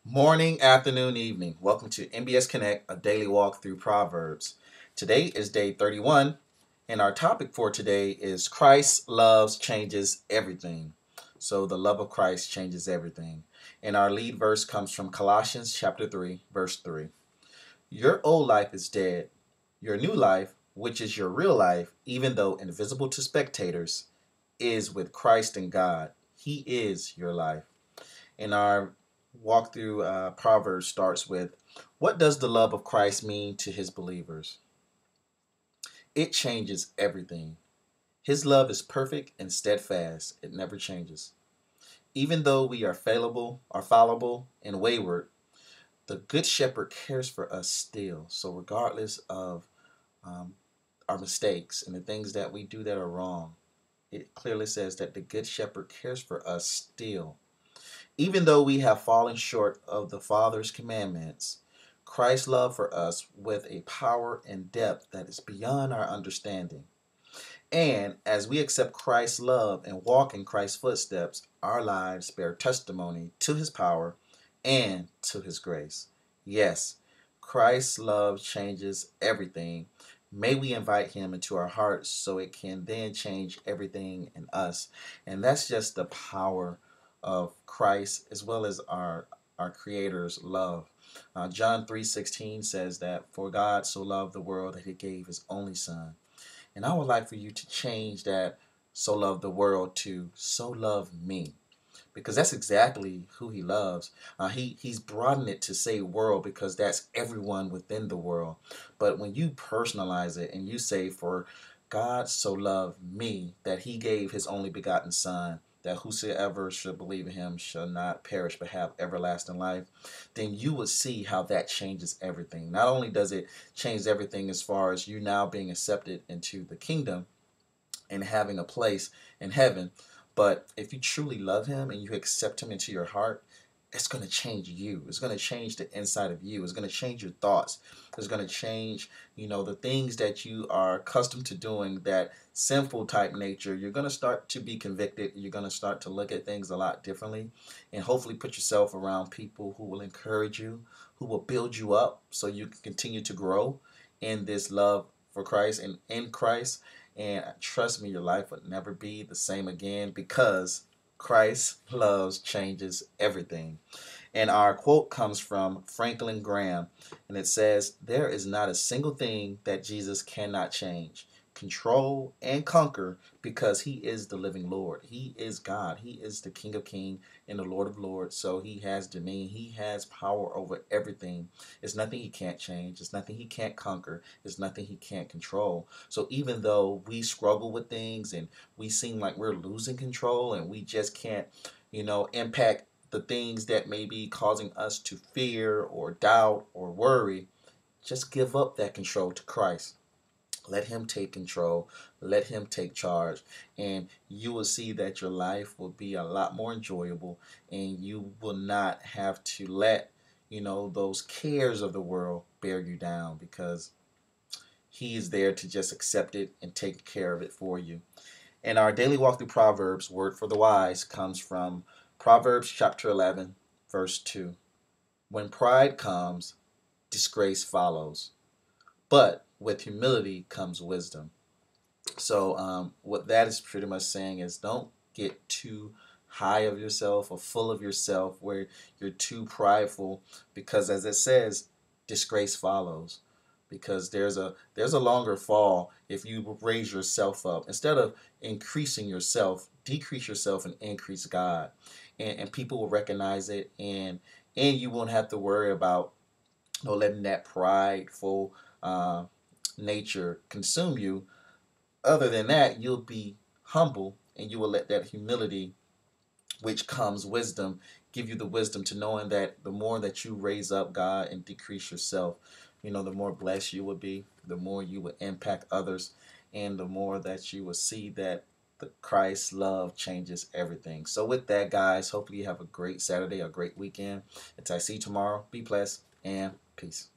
Morning, afternoon, evening. Welcome to MBS Connect, a daily walk through Proverbs. Today is day 31, and our topic for today is Christ loves changes everything. So the love of Christ changes everything. And our lead verse comes from Colossians chapter 3, verse 3. Your old life is dead. Your new life, which is your real life, even though invisible to spectators, is with Christ in God. He is your life. And our walk through Proverbs starts with, what does the love of Christ mean to his believers? It changes everything. His love is perfect and steadfast. It never changes. Even though we are fallible and wayward, the Good Shepherd cares for us still. So regardless of um, our mistakes and the things that we do that are wrong, it clearly says that the Good Shepherd cares for us still. Even though we have fallen short of the Father's commandments, Christ's love for us with a power and depth that is beyond our understanding. And as we accept Christ's love and walk in Christ's footsteps, our lives bear testimony to his power and to his grace. Yes, Christ's love changes everything. May we invite him into our hearts so it can then change everything in us. And that's just the power of Christ as well as our Creator's love. John 3:16 says that for God so loved the world that he gave his only son. And I would like for you to change that so love the world to so love me. Because that's exactly who he loves. He's broadened it to say world because that's everyone within the world. But when you personalize it and you say, for God so loved me that he gave his only begotten son, that whosoever should believe in him shall not perish but have everlasting life, then you would see how that changes everything. Not only does it change everything as far as you now being accepted into the kingdom and having a place in heaven, but if you truly love him and you accept him into your heart, it's going to change you. It's going to change the inside of you. It's going to change your thoughts. It's going to change, the things that you are accustomed to doing, that sinful type nature. You're going to start to be convicted. You're going to start to look at things a lot differently and hopefully put yourself around people who will encourage you, who will build you up so you can continue to grow in this love for Christ and in Christ. And trust me, your life would never be the same again because Christ loves changes everything. And our quote comes from Franklin Graham, and it says, there is not a single thing that Jesus cannot change, control, and conquer because he is the living Lord. He is God. He is the King of Kings and the Lord of Lords. So he has dominion. He has power over everything. There's nothing he can't change. There's nothing he can't conquer. There's nothing he can't control. So even though we struggle with things and we seem like we're losing control and we just can't, impact the things that may be causing us to fear or doubt or worry, just give up that control to Christ. Let him take control. Let him take charge. And you will see that your life will be a lot more enjoyable and you will not have to let, those cares of the world bear you down because he is there to just accept it and take care of it for you. And our daily walk through Proverbs, word for the wise, comes from Proverbs chapter 11, verse 2. When pride comes, disgrace follows, but with humility comes wisdom. So, what that is pretty much saying is don't get too high of yourself or full of yourself where you're too prideful because, as it says, disgrace follows. Because there's a longer fall if you raise yourself up instead of increasing yourself, decrease yourself and increase God, and people will recognize it, and you won't have to worry about letting that prideful nature consume you. Other than that, you'll be humble and you will let that humility, which comes wisdom, give you the wisdom to knowing that the more that you raise up God and decrease yourself, the more blessed you will be, the more you will impact others, and the more that you will see that the Christ love changes everything. So with that, guys, hopefully you have a great Saturday, a great weekend. Until I see you tomorrow, be blessed and peace.